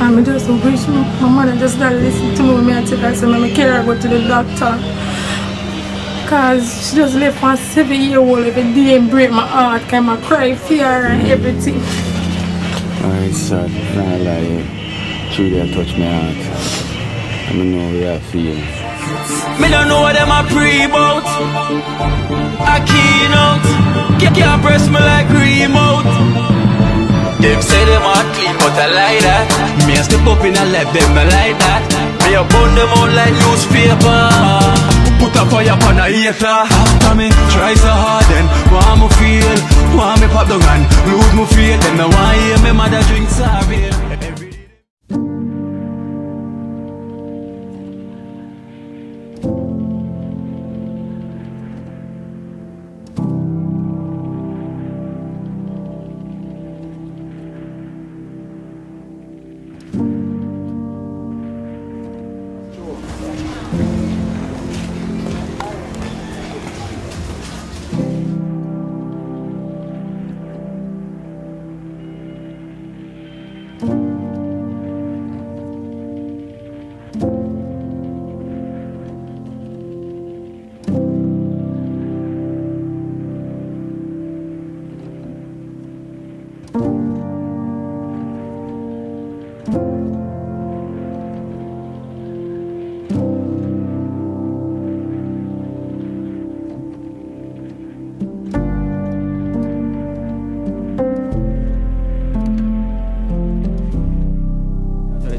And I just wish my mother just not listen to me and take her, so I carry her go to the doctor. Because she just left her 7-year-old every day and break my heart, kind of cry, fear and everything. Alright, sad. Not lie. Truly I touch my heart. I know how I feel. Me don't know what them a pre about. A Kino. Can't press me like remote. Them say them a clean, but I like that. Me a step up in a left, them I like that. Me a burn them out like newspaper. Put a fire upon a hater. After me try so hard, then want me feel, want me pop down and lose me feel. Then I want hear me mother drink sorry.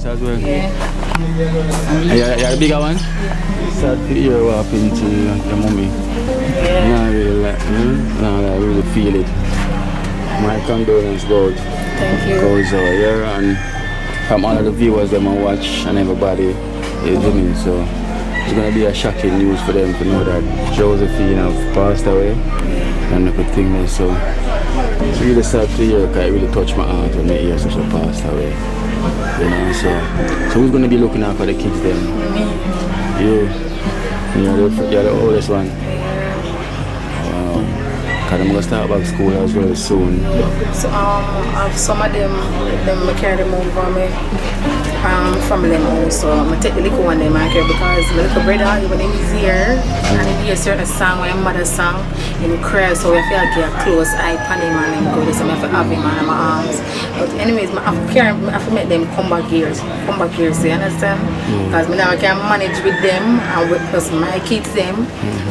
As well. Yeah. Yeah, the bigger one? Sad to hear what happened to your mommy. Yeah. Not really really feel it. My condolence go out. Thank you. Goes over here and from all of the viewers that I watch and everybody is doing it. So it's gonna be a shocking news for them to know that Josephine have passed away and everything there. So it's really sad to hear because it really touched my heart when I hear such a passed away. You know, so who's gonna be looking out for the kids then? You. You're the oldest one. Wow. Because I'm gonna start back school as well soon. So some of them I carry them over me family now. So I take the little one them I care because my little brother, when he's here and he hears certain song when my mother sang, he cries, so I feel like get a close eye on him and go so I have to have him in my arms. But anyways, I have to make them come back here, you understand? Because I can manage with them and with plus my kids them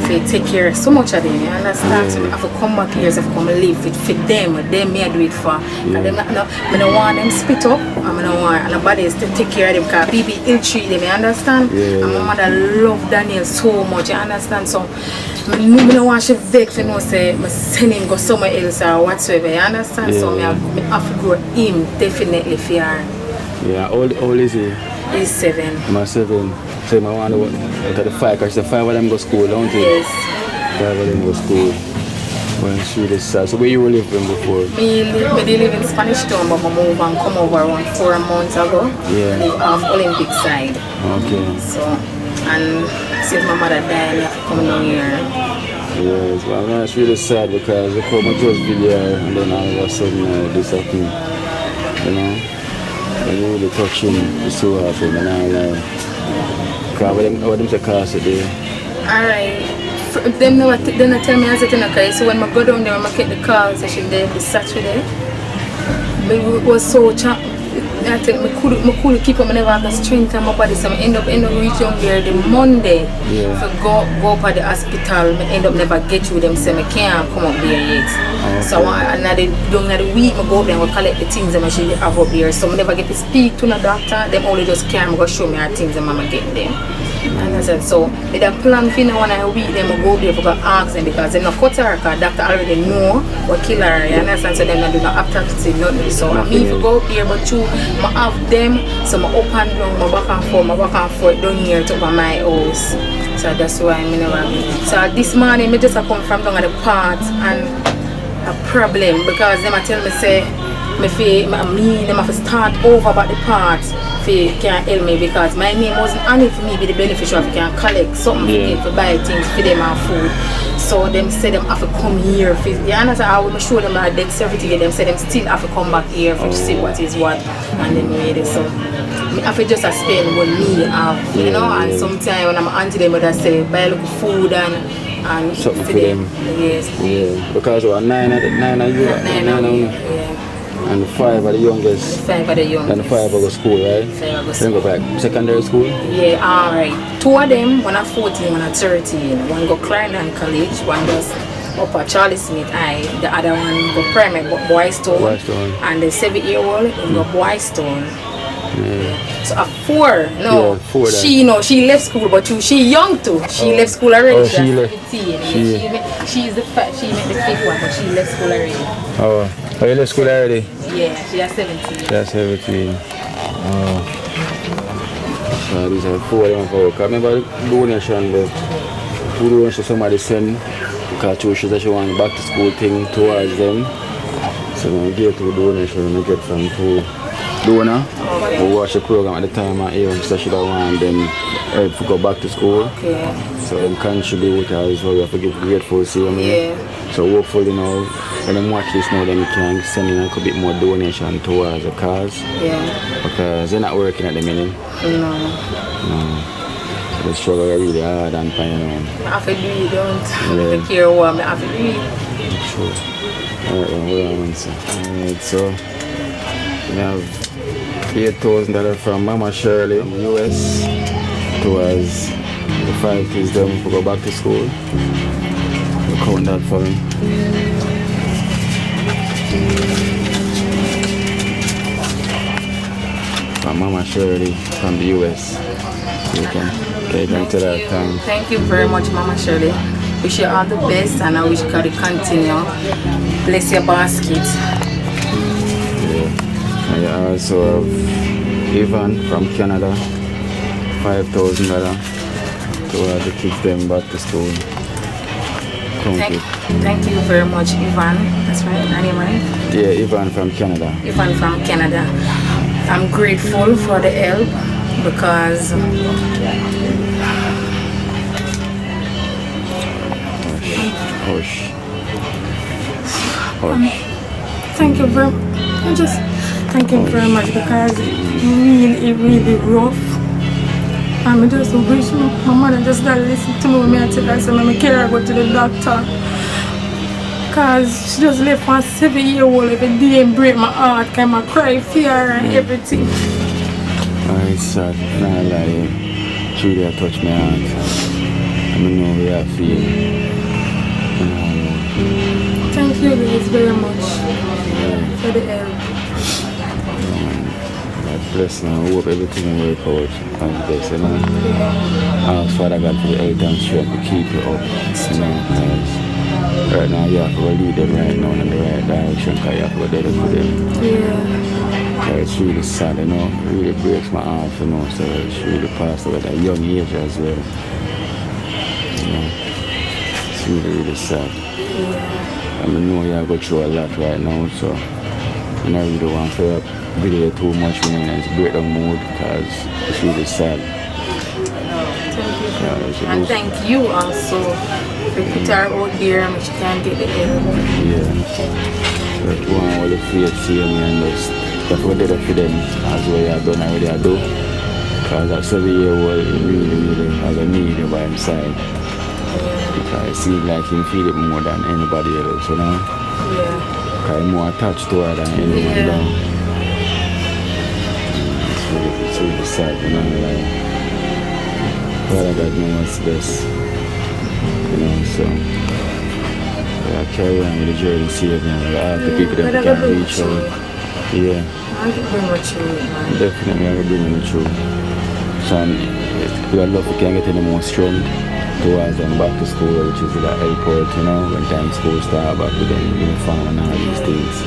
to take care of so much of them, you understand? So I have to come back here, so I have to come live with for them me I do it for. And I don't want them split up and I don't want nobody to take care of them because people ill treat them, you understand? And my mother love Daniel so much, you understand? So I don't want to vex, you know, say I send him go somewhere else or whatsoever, you understand? So I have to grow him definitely for her. Yeah, how old is he? He's 7. I'm 7. So I want to go to the 5 because the 5 of them go to school, don't you? Yes. 5 of them go to school. Well, it's really sad. So where you were living before? I live in Spanish Town, but I moved and come over around 4 months ago. Yeah. I live off Olympic side. Okay. So, and since my mother died, I have to come down here. Yes, well, it's really sad because I come to this video and then all of a sudden this happened. You know? It's really touching to see what happened. Because what them say cost it there? Alright. Them never tell me as it in a case. So when I go down there and I get the call session there this Saturday, it was so I think I couldn't keep up, I never have the strength in my body, so I end up reach down there the Monday. If I go up at the hospital, I end up never get through them, so I can't come up there yet. So during the week I go up there and I collect the things that I should have up there. So I never get to speak to the doctor, them only just can't go show me our things and I get them. And I said, so with a plan for now when I week them I go there for ask them because they're not cut her because doctor already know what kill her, you understand? So them do not autopsy nothing. So I mean if I go up here but two I have them, so I up and down, my back and forth down here to my house. So that's why I'm never. So this morning I just come from down at the part and a problem because them I tell me say them have to start over about the part can help me because my name wasn't on it for me be the beneficiary if can collect something for buy things for them and food. So them say them have to come here for you understand how we show them that debt certificate them say them still have to come back here for see what is what and then made it so I have to just spend what me have you know and sometimes when I'm auntie them would say buy a little food and something for them. Yes. Yeah. Because we're nine of you. And 5 are the youngest. 5 are the youngest. And the 5 go to school, right? 5 go to school. Then go back secondary school? Yeah, alright. 2 of them, one at 14, one at 13. One go Clarendon College, one goes up at Charlie Smith High. The other one go primary, Boystone. And the 7-year-old go Boystone. Yeah. So a 4, no. Yeah, 4 she left school, but she young too. She left school already. Oh, she left. 17. She made the 5th one, but she left school already. Oh, you left school already? Yeah, she has 17. She has 17. Oh. So these are 4 of them for work. I remember the donation, the food donation somebody sent because she said she wanted back to school thing towards them. So when we get to the donation, we get from 2 donor. We watch the program at the time and even so she don't want them help to go back to school. Okay. So them contribute as well. We have to get grateful, see what I mean? So hopefully now when them watch this now then we can send in a bit more donation towards the cause. Yeah. Because they're not working at the minute. No. So they struggle really hard and finding I have to do it, don't care what I have to do it. Sure. Alright, so we have $8,000 from Mama Shirley from the US towards the 5 kids them to go back to school. We'll count that for me. From Mama Shirley from the US. So you can tell her thanks. Thank you very much, Mama Shirley. Wish you all the best and I wish you could continue. Bless your basket. I also have Ivan from Canada, $5,000 to the kids them back to school. Thank you very much, Ivan. That's right, your name, right? Yeah, Ivan from Canada. Ivan from Canada. I'm grateful for the help because thank you very much. Thank you very much because it really rough. I just wish my mother just not listen to me when I tell her so I carry her go to the doctor. Because she just left for a 7-year-old every day and break my heart because I cry fear and everything. It's sad, not lie. Truly touched my heart. I know we are feeling. Thank you guys very much for the help. Bless now, I hope everything will work out as best, you know. Ask Father God for the health and strength to keep you up, you know, because right now you have to lead them right now in the right direction because you have to go there for them. Yeah. It's really sad, you know, it really breaks my heart, you know, so it's really passed away at a young age as well. You know, it's really sad. Yeah. I know you go through a lot right now, so I really want to video too much when it's breakdown mode because it's really sad. Thank you. And thank you also for putting her out there and she can't get the help. Yeah. So that's one all the faith see me and just that's what they do for them as well I've done already I do. Because that 7-year-old really has a need by his side. Because it seems like he feel it more than anybody else, you know? Yeah. Because I'm more attached to her than anyone down. It's really sad, you know, like, Father God knows what's best, you know, so I carry on with the journey, see it, and I have the people that can reach out. Yeah. I can bring what you need, man. Definitely, I can bring the truth. So, I love if we can get any more strength towards them back to school, which is like airport, you know, when time school start back with them uniform and all these things.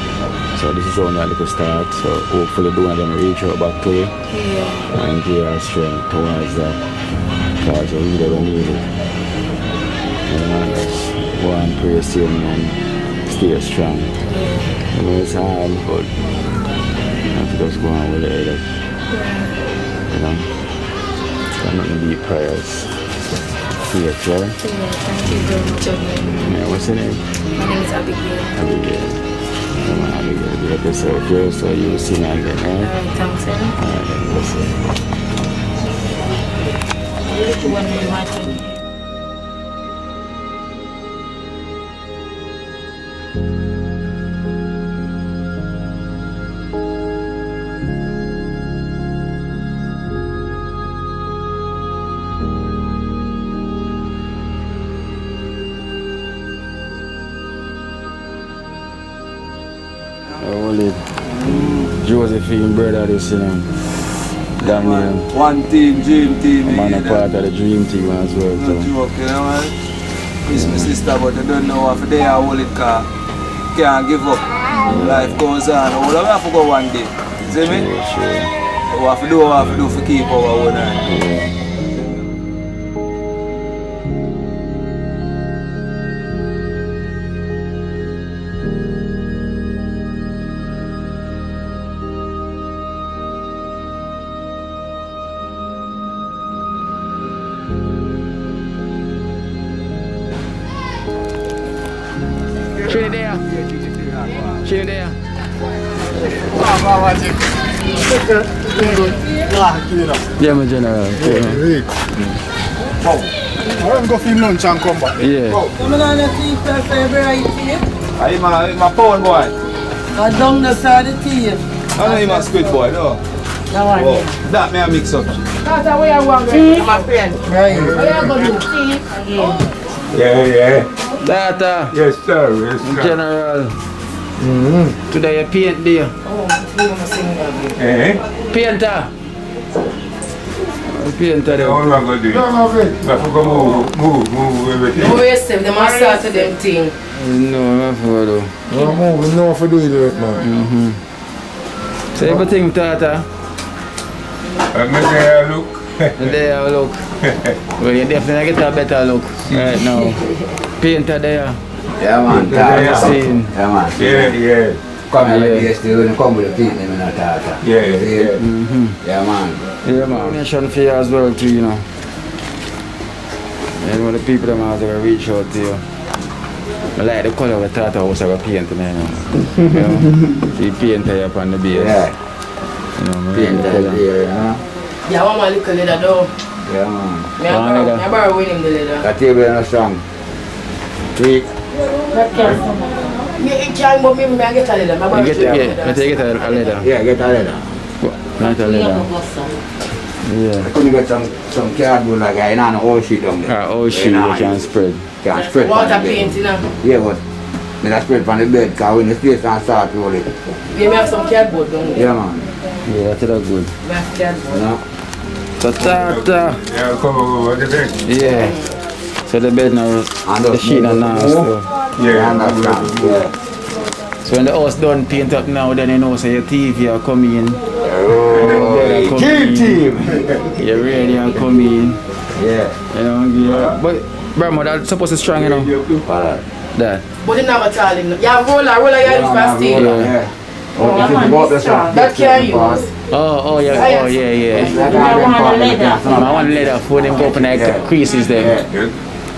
So this is only a little start, so hopefully doing them reach out back to you and give our strength towards that because we really don't need it. You know, just go and pray, see me and stay strong. You know, it's hard, but have to just go on with it. You know? So I'm not going to be prayers. Yeah, Claire? Yeah, thank you very much again. Yeah, what's your name? My name is Abigail. Abigail. Come on, Abigail. Be up yourself, girl, so you will see me again, right? Alright, thanks, eh? Alright, then, let's see. Josephine brother this, you know. Daniel. One team, dream team. I'm a part of the dream team as well. No joke, you know, man. It's my sister, but I don't know if they are holding car. Can't give up. Life goes on. All I have to go one day. See me? Sure. What I have to do for keep our own eye. Yeah. Trinidad. Yeah, my general. I'm going to film lunch and come back. Yeah. I'm a pound boy. I don't know the tea. I know I'm a squid boy, no? That may I mix up. That's the way I want to my friend. Right. What are you going to do? Tea again. Yeah. Data. Yes, sir. Yes, sir. General. Today you paint there. Painter. Painter there. What am I going to do? I forgot move everything. No waste them. They must start to them thing. No, I'm for do. We know if I do it, man. So everything, Tata. I'm going to look. There you look. Well, you definitely get a better look right now. Painter there. Yeah, man. Yeah, man. Yeah. Come here, yesterday, when come with the paint, them in a tata. Yeah. Yeah, man. Yeah, man. Mention for you as well, too, you know. You know, the people that have to reach out to you. I like the color of the Tata house I paint, you know. You know? See, paint here up on the base. Yeah. You know, Paint that there, you know. Yeah, I want my little leather though. Yeah, man. I borrow with him the leather. That table is not strong. Three. That can't. You can't go me and get a leather. You get a leather. Yeah, get a leather. Not a leather. Yeah. I couldn't get some cardboard like I know all sheet down there. All sheet you can spread. Can't spread. Water paint, you know. Yeah, but I spread from the bed because when the space and start to roll it. You may have some cardboard down there. Yeah, man. Yeah, that's good. We have cardboard. No. So Tata. Yeah, come over the bed. Yeah. So the bed now, the sheet and now still. Yeah, understand. Yeah. So when the house done paint up now, then you know, so your TV are coming in. Oh, team. Your radio are coming in. Yeah. You know, yeah. But Brahma, that's supposed to be strong, you know. That. But you never tell him. You have roller, you have fast thing. Yeah. That can use. Oh, yeah. I want leather for them go open like creases there.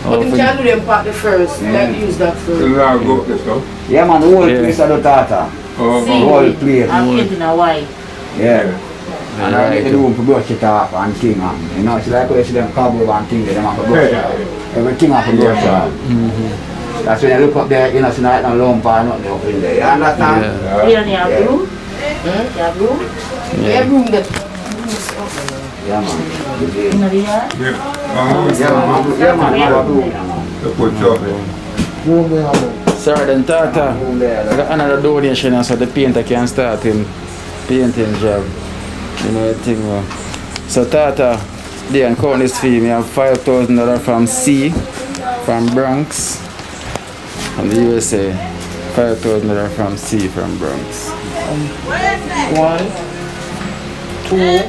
But you can do them part the first. Like use that first. Yeah, man, the whole place of the Tata. The whole place. I'm painting a white. Yeah. And I get the room to brush it off and thing. You know, it's like when you see them cardboard and thing, they have to brush it off. Everything have to brush it off. That's when you look up there, you know, see like no lump or nothing up in there. You understand? You don't have room? You have room? You have room that... Yeah, man. In the yard? Yeah, man. Sir, then Tata, I got another donation so the painter can start him painting job. You know the thing. So Tata, they and count this fee. Me have $5,000 from C, from Bronx, from the USA. $5,000 from C, from Bronx. 1, 2,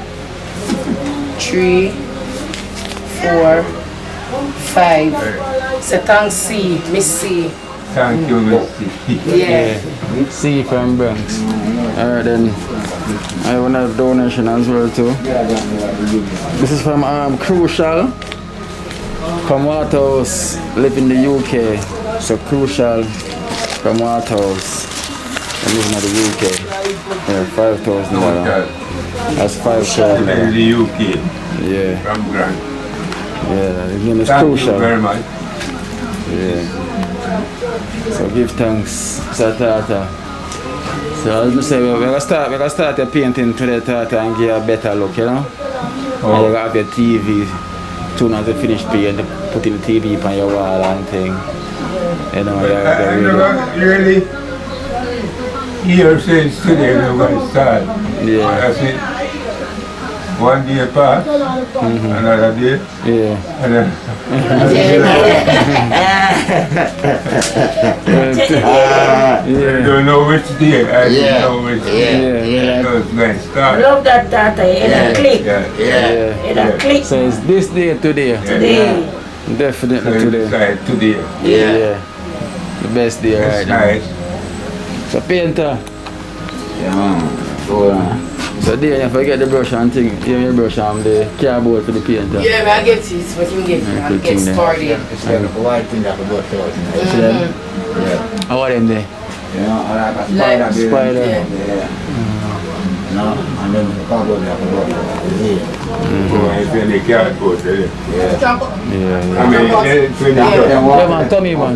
3, 4, 5. So thanks C, Miss C. Thank you, Miss C. Yeah. C from Bronx. Alright then, I want a donation as well too. This is from Crucial. From Waterhouse, live in the UK. So Crucial from Waterhouse. I live in the UK. Yeah, $5,000. That's $5,000. In the UK. Yeah. From Grant. Yeah, his name is Thank Crucial. you very much. Yeah. So give thanks, Sir Tata. So as I say, we're gonna start your painting today, Tata, and give you a better look, you know? Oh. And you have your TV, soon as you finish painting, putting the TV on your wall and thing. You know, I never really hear since today we're going to start. Yeah. That's it. One day pass, another day, Yeah. and then I don't know which day, I don't know which day. Yeah. So it's going to I start. love that Tata. It click. Yeah. It click. So it's this day today. Today. So Definitely it's today. like today. Yeah. The best day right It's now. nice. So painter. Yeah, man. Go on. So there you forget the brush and thing. Here your brush and the cardboard for the painter. Yeah, man, I get this, but you get Yeah, I good get thing then. started. It's like a white thing that could go through it. You see them? Yeah. How are them there? You know, I like a spider. Like baby. spider. Yeah. No, and then the cardboard that could go through it. So it's in the cardboard, eh? Yeah. I mean, it's when you Yeah man, Tommy man.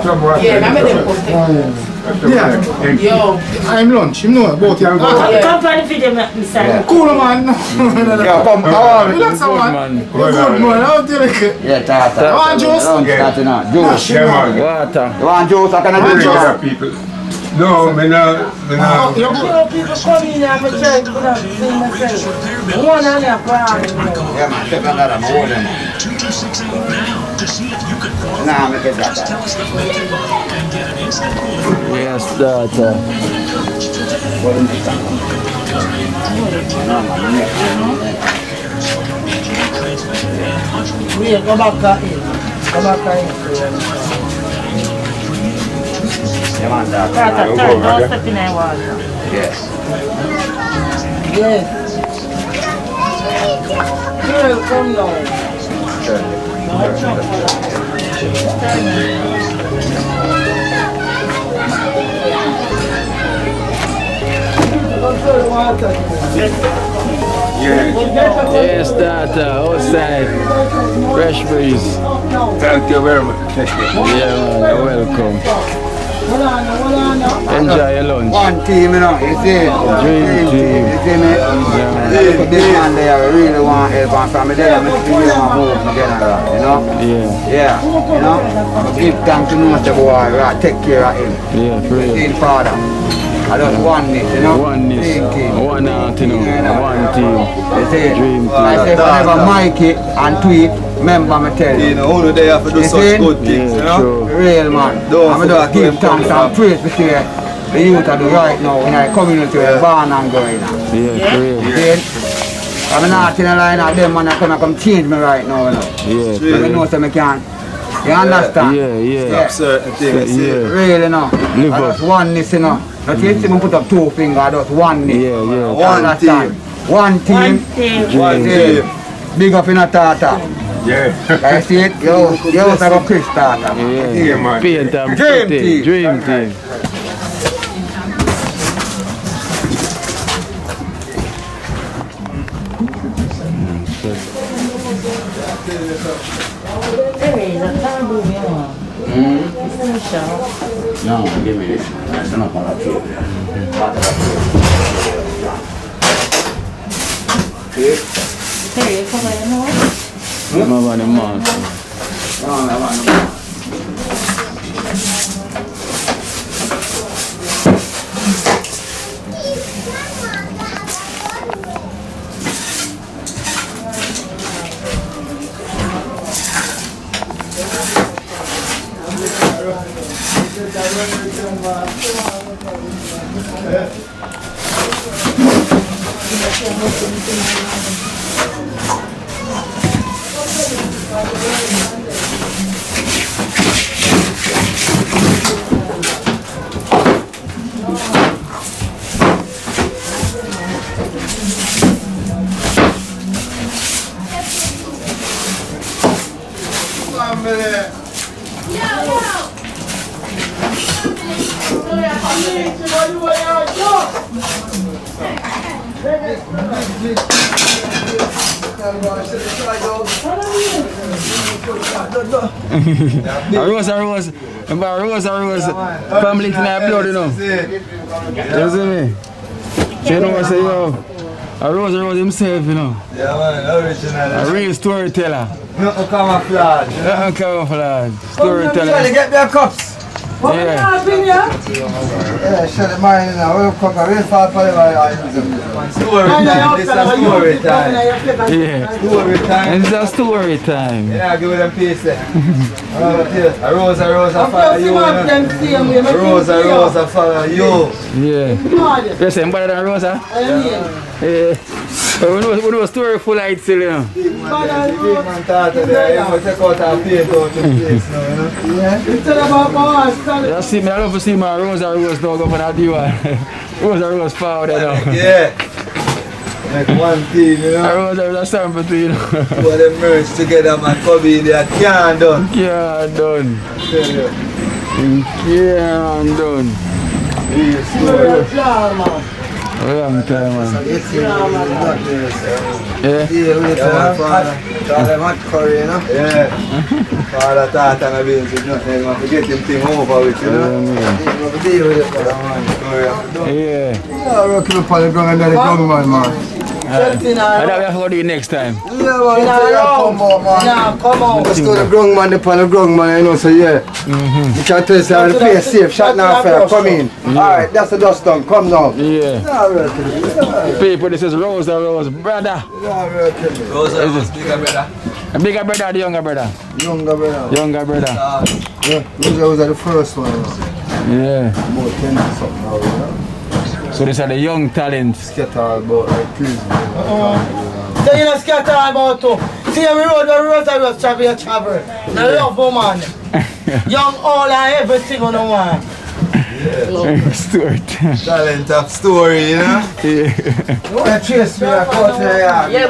Someone Yeah, I made them post it. Yo, I'm lunch, you know about your yeah. Come for the video, Mr. Cool man. Yeah, come on. Relax man. Man. Good man, I'll tell you. Yeah, Tata. You want juice? Lunch starting now. Juice. Yeah, man. Water. You want juice? I can Bring do other juice. people. No, me no. You're good. People come in and I'm trying to put up the same myself. One on your problem. Yeah, man. Take another. I'm holding. Nah, make it that. Yes, that. What is this? No, man. Yeah, come back in. Come back in. Yeah, man. That. Tata, don't step in the water. Yes. Yes. Girl, come Yes, that. Outside. Fresh breeze. Thank you very much. Yeah man, you're welcome. Enjoy your lunch. One team, you know, you see? Dream team. You see me? This man there really want help and family there, I'm still here and move together, you know? Yeah. Yeah, you know? I give thanks to Mr. Boy, right? Take care of him. Yeah, pray. His father. I just oneness, you know? Oneness. Thinking. One heart, you know. One team. You see? Dream team. I say whenever Mikey and Tweet, remember me tell you. You know, only they have to do You such see? good things, you Yeah, know? true. Real man. Don't I'm forget going to where give them thanks come and praise because the youth are do right now in our community where born and growing up. Yeah, You pray. see? I'm not in a line of them man that come change me right now, you know. Yeah, So you know so I can. You understand? yeah. Certain things. Yeah. Really, you know. Live I up. just oneness, you know. Not you see me put up two fingers, I just oneness. Yeah. You understand? One team. One team. Big up in a Tata. Yeah. I see it? You have a Chris Tata. Yeah, man. Painter, Dream team. Dream team. No, give me this. That's not going to feel. Remember the man. Rose. Family tonight blood, you know. You see me? So you know what I say, yo? Rose himself, you know. Yeah, man, original. A real storyteller. Nothing camouflage. Nothing camouflage. Storyteller. Trying to get their cups. Yeah. Yeah, shut the mind now. We'll cook a real fast for the story time. This is a story time. Yeah. Story time. It's a story time. Yeah, give them peace there. A rose, follow you. A rose, follow you. Yeah. You're saying better than Rosa? Yeah. But we know a story full of it still, you know. Big man thought there, you know, take out our paint out the place now, you know. Yeah. It's about you see me, I love to see my Rose now go for that diva. Rose power there now. Yeah. Like one team, you know. Rose sample too, you know. Two of them merge together, man, come in there, can't done. Can't done. Tell you. Can't done. Yes, long time, man. Yeah. Tell them hot curry, you know. Yeah. Father thought and a bit, you know, forget him thing over with, you know. Yeah. Deal with it for the man. Yeah. Yeah, working up on the ground and then the ground, man. I know we have to do it next time. Yeah, man, come on, man. Yeah, come on. Just do the ground, man, upon the ground, man, you know, so yeah. You can tell us the place safe, shot now fair, come in. Alright, that's the dust done, come now. Yeah. Yeah, People, this is Rose, brother. Rose, bigger brother. A bigger brother or the younger brother? Younger brother. Younger brother. Yeah, those are the first one. Yeah. About 10 or something now, you know. So these are the young talents. Scatter about like please. So you know scatter about too. See every road travel. I love woman. Young, old and everything on the one. Stuart. Talent of story, you know. Yeah. You want to chase me, I caught you, yeah. Yeah,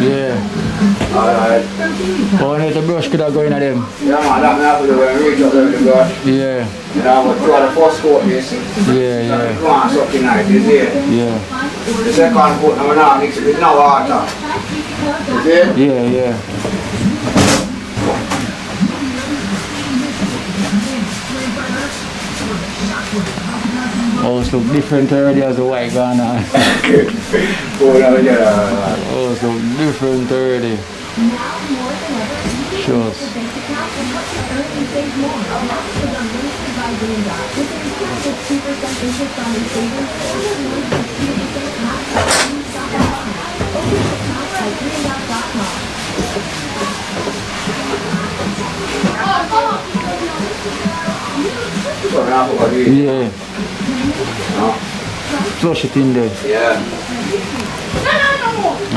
Yeah. Alright. Oh, I need the brush could have go in at them. Yeah, man, that have to do when we reach up there with the brush. Yeah. You know, I'm going to throw the first coat this. Yeah. Come on, something nice, you see? Yeah. The second coat, now we're not mixing with no water. You see? Yeah. Oh, it's look different already as the white gone on. Oh, it's look different already. Sure. Yeah. Flush it in there. Yeah.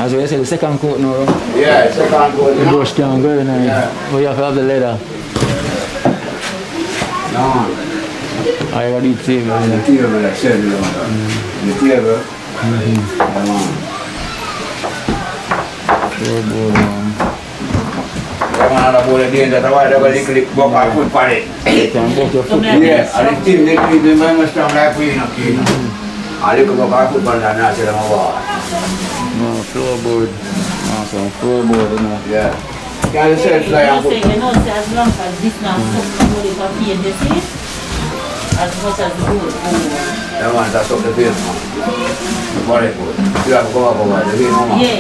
As well, I said, the second coat now. Yeah, second coat. The brush can go in there. Yeah. But you have to have the leather. No. I got it table. The table, I said, the table. Come on. Come on, I'm going to do that. I'm going to click book my foot for it. You can book your foot. Yeah, and the team, they might strong like Kino. I look at my foot for that, and I said, I'm a wall. No, floorboard. Awesome, floorboard, you know. Yeah. Can you say it's like I'm You know, as long as this now somebody can pay the seat, as much as the good. that one, that's up the face, man. The body foot. You have to go up over the face, man. Yeah.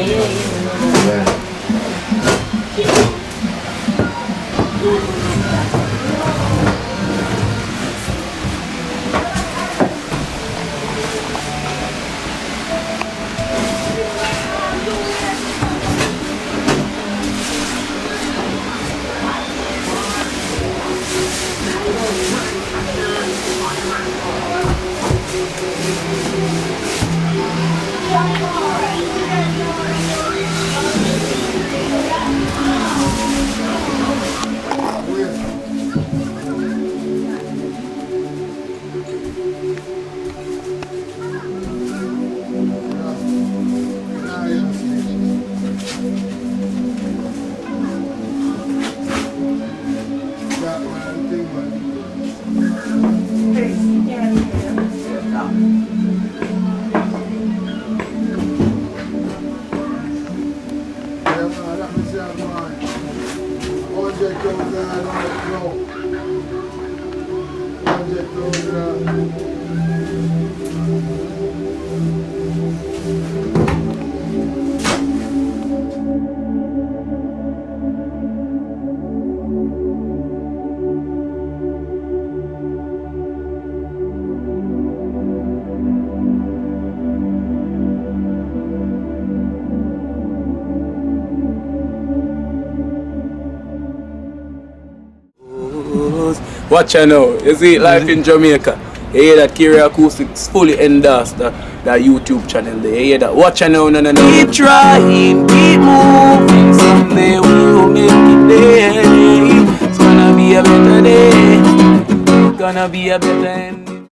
Watch out now. You see life in Jamaica. You hear that Kira Acoustics fully endorsed that YouTube channel there. You hear that? Watch out now, no. Keep trying, keep moving. Someday we will make it there. It's gonna be a better day. Gonna be a better end.